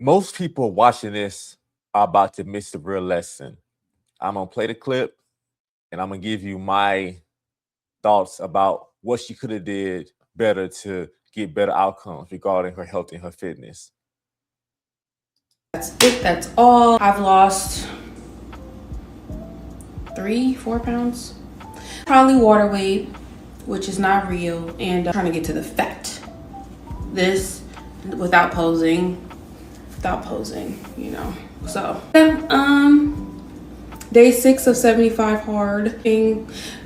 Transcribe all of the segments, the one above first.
Most people watching this are about to miss the real lesson. I'm gonna play the clip and I'm gonna give you my thoughts about what she could have did better to get better outcomes regarding her health and her fitness. That's it. That's all. I've lost 3, 4 pounds. Probably water weight, which is not real, and trying to get to the fat. This without posing, So, day 6 of 75 hard.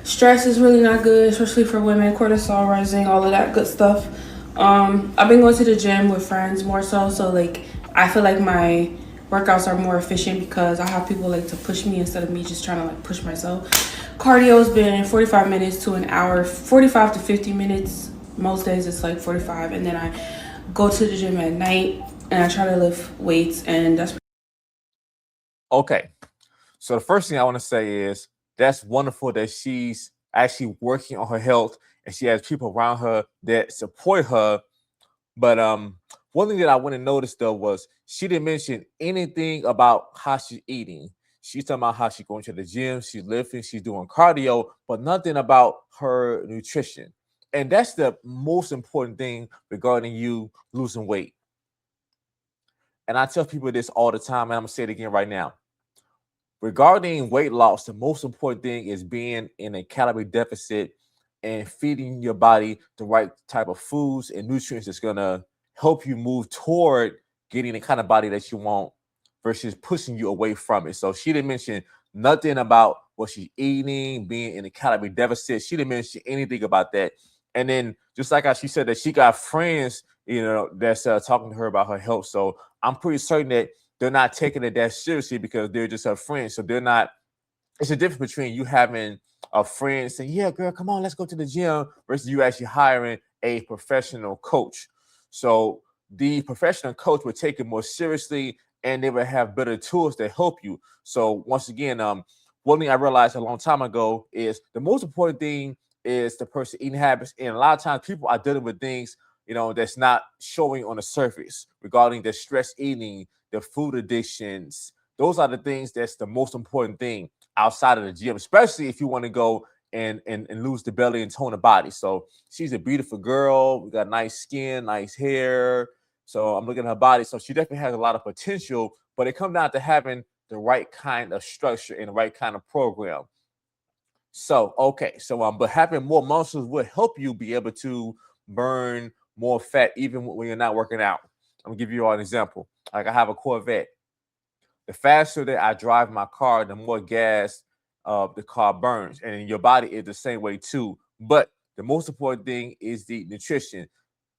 Stress is really not good, especially for women. Cortisol rising, all of that good stuff. I've been going to the gym with friends more so like I feel like my workouts are more efficient because I have people like to push me instead of me just trying to like push myself. Cardio's been 45 minutes to an hour, 45 to 50 minutes. Most days it's like 45, and then I go to the gym at night and I try to lift weights, and that's Okay, so the first thing I want to say is that's wonderful that she's actually working on her health and she has people around her that support her. But one thing that I want to notice though was she didn't mention anything about how she's eating. She's talking about how she's going to the gym, she's lifting, she's doing cardio, but nothing about her nutrition. And that's the most important thing regarding you losing weight. And I tell people this all the time, and I'm gonna say it again right now. Regarding weight loss, the most important thing is being in a calorie deficit and feeding your body the right type of foods and nutrients that's gonna help you move toward getting the kind of body that you want versus pushing you away from it. So she didn't mention nothing about what she's eating, being in a calorie deficit. She didn't mention anything about that. And then just like how she said that she got friends, that's talking to her about her health. So I'm pretty certain that they're not taking it that seriously because they're just her friends. So they're not. It's a difference between you having a friend saying, "Yeah, girl, come on, let's go to the gym," versus you actually hiring a professional coach. So the professional coach would take it more seriously, and they would have better tools to help you. So once again, one thing I realized a long time ago is the most important thing is the person eating habits, and a lot of times people are dealing with things that's not showing on the surface regarding the stress eating, the food addictions. Those are the things that's the most important thing outside of the gym, especially if you want to go and lose the belly and tone the body. So she's a beautiful girl. We got nice skin, nice hair. So I'm looking at her body. So she definitely has a lot of potential, but it comes down to having the right kind of structure and the right kind of program. So okay, so but having more muscles will help you be able to burn more fat even when you're not working out. I'm gonna give you all an example. Like I have a Corvette. The faster that I drive my car, the more gas the car burns, and your body is the same way too. But the most important thing is the nutrition.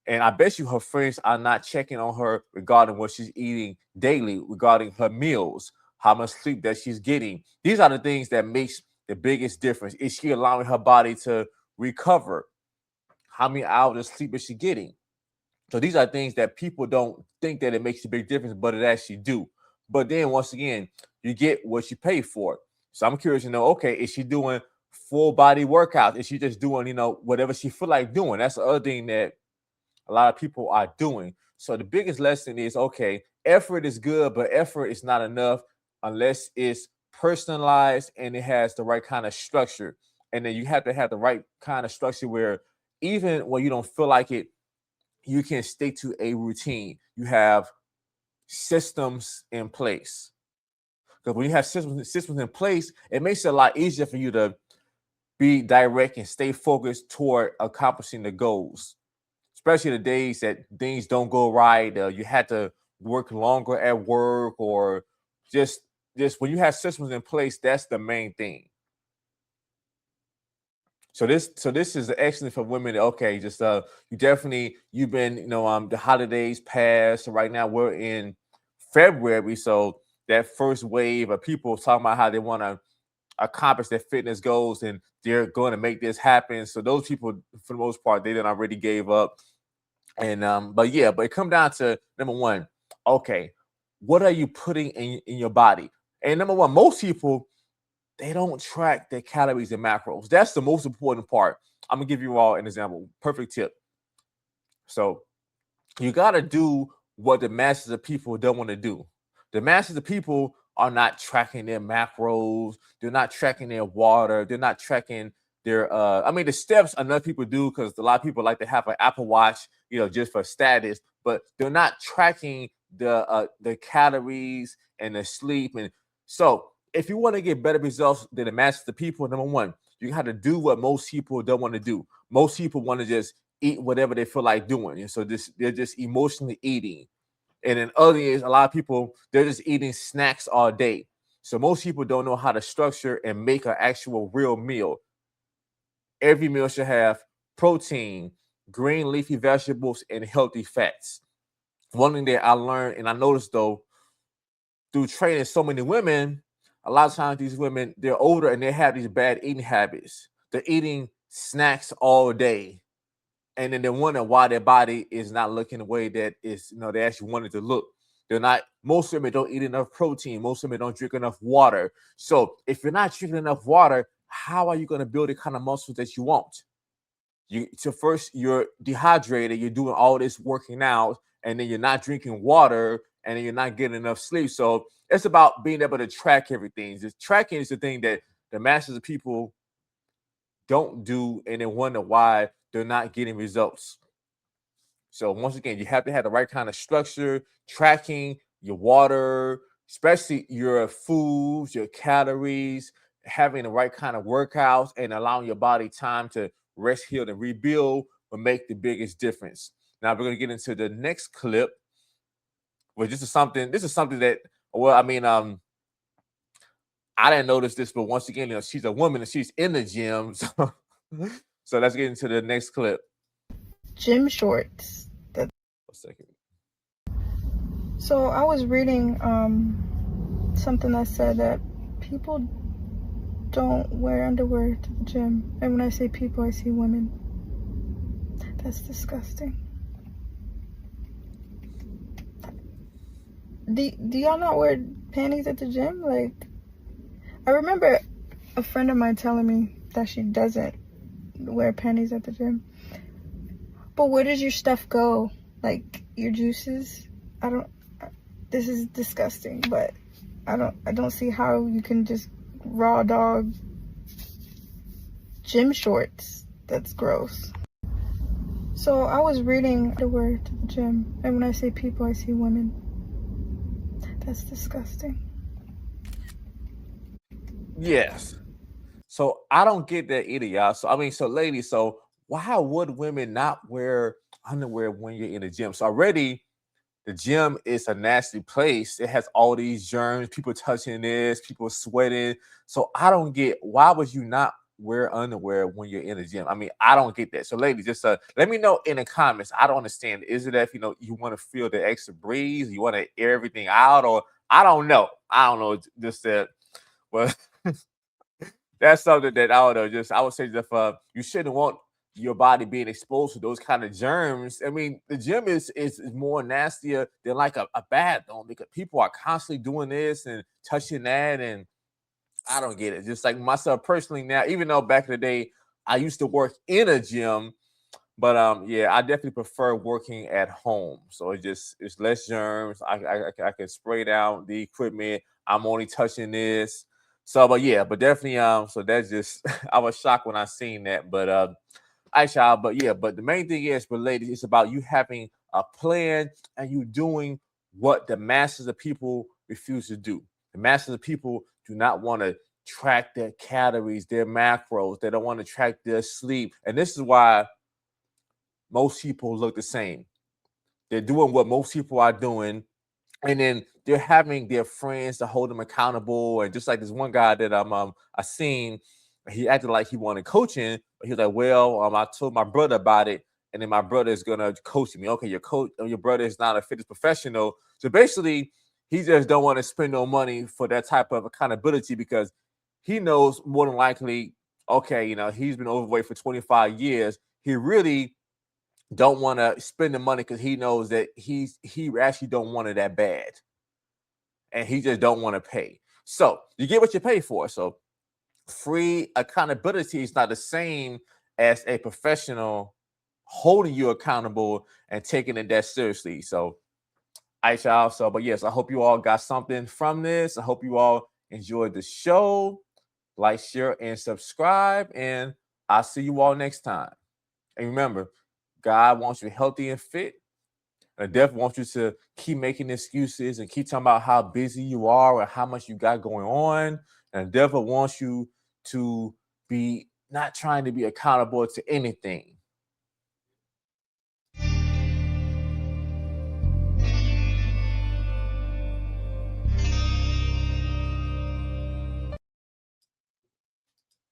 And I bet you her friends are not checking on her regarding what she's eating daily, regarding her meals, how much sleep that she's getting. These are the things that makes the biggest difference. Is she allowing her body to recover? How many hours of sleep is she getting? So these are things that people don't think that it makes a big difference, but it actually do. But then once again, you get what you pay for. So I'm curious to know, okay, is she doing full body workouts? Is she just doing, whatever she feel like doing? That's the other thing that a lot of people are doing. So the biggest lesson is, okay, effort is good, but effort is not enough unless it's personalized and it has the right kind of structure. And then you have to have the right kind of structure where even when you don't feel like it, you can stick to a routine. You have systems in place. Because when you have systems in place, it makes it a lot easier for you to be direct and stay focused toward accomplishing the goals. Especially the days that things don't go right, you had to work longer at work, or just when you have systems in place, that's the main thing. So this is excellent for women. Okay, just you've been the holidays passed. So right now we're in February, so that first wave of people talking about how they want to accomplish their fitness goals and they're going to make this happen. So those people, for the most part, they didn't already gave up. And but it come down to number one, okay, what are you putting in your body? And number one, most people they don't track their calories and macros. That's the most important part. I'm gonna give you all an example. Perfect tip. So you gotta do what the masses of people don't want to do. The masses of people are not tracking their macros. They're not tracking their water. They're not tracking their I mean the steps enough people do, because a lot of people like to have an Apple Watch, just for status, but they're not tracking the calories and the sleep. And so if you want to get better results than the masses of people, number one, you have to do what most people don't want to do. Most people want to just eat whatever they feel like doing. And so they're just emotionally eating. And then other is a lot of people, they're just eating snacks all day. So most people don't know how to structure and make an actual real meal. Every meal should have protein, green leafy vegetables, and healthy fats. One thing that I learned and I noticed though, through training so many women, a lot of times these women, they're older and they have these bad eating habits. They're eating snacks all day. And then they wonder why their body is not looking the way that is, they actually want it to look. They're not, most women don't eat enough protein. Most women don't drink enough water. So if you're not drinking enough water, how are you going to build the kind of muscles that you want? So first you're dehydrated, you're doing all this working out, and then you're not drinking water, and then you're not getting enough sleep. So it's about being able to track everything. Just tracking is the thing that the masses of people don't do, and then wonder why they're not getting results. So once again, you have to have the right kind of structure, tracking your water, especially your foods, your calories, having the right kind of workouts, and allowing your body time to rest, heal, and rebuild will make the biggest difference. Now we're going to get into the next clip, which this is something that, well, I mean, I didn't notice this, but once again, she's a woman and she's in the gym. So let's get into the next clip. Gym shorts. A second. So I was reading something that said that people don't wear underwear to the gym. And when I say people, I see women. That's disgusting. Do y'all not wear panties at the gym? Like, I remember a friend of mine telling me that she doesn't wear panties at the gym. But where does your stuff go? Like your juices? This is disgusting, but I don't see how you can just raw dog gym shorts. That's gross. So I was reading underwear to the gym, and when I say people, I see women. That's disgusting. Yes. So I don't get that either, y'all. So I mean, so ladies, so why would women not wear underwear when you're in the gym? So already the gym is a nasty place. It has all these germs, people touching this, people sweating. So I don't get, why would you not wear underwear when you're in the gym? I mean, I don't get that. So ladies, just let me know in the comments. I don't understand. Is it that you want to feel the extra breeze, you want to air everything out, or I don't know. Just that, well. That's something that I don't know. Just I would say if you shouldn't want your body being exposed to those kind of germs. I mean, the gym is more nastier than like a bathroom, because people are constantly doing this and touching that, and I don't get it. Just like myself personally now, even though back in the day I used to work in a gym, but yeah, I definitely prefer working at home. So it's less germs. I can spray down the equipment. I'm only touching this. So, but yeah, but definitely, so that's just I was shocked when I seen that. But I shall, but yeah, but the main thing is, but ladies, it's about you having a plan and you doing what the masses of people refuse to do. The masses of people do not want to track their calories, their macros. They don't want to track their sleep. And this is why most people look the same. They're doing what most people are doing, and then they're having their friends to hold them accountable. And just like this one guy that I seen, he acted like he wanted coaching, but he was like, "Well, I told my brother about it, and then my brother is gonna coach me." Okay, your brother is not a fitness professional, so basically, he just don't want to spend no money for that type of accountability, because he knows more than likely, okay, he's been overweight for 25 years. He really don't want to spend the money because he knows that he actually don't want it that bad, and he just don't want to pay. So you get what you pay for. So free accountability is not the same as a professional holding you accountable and taking it that seriously. So All right, y'all. So, but yes, I hope you all got something from this. I hope you all enjoyed the show. Like, share, and subscribe. And I'll see you all next time. And remember, God wants you healthy and fit. And the devil wants you to keep making excuses and keep talking about how busy you are or how much you got going on. And the devil wants you to be not trying to be accountable to anything.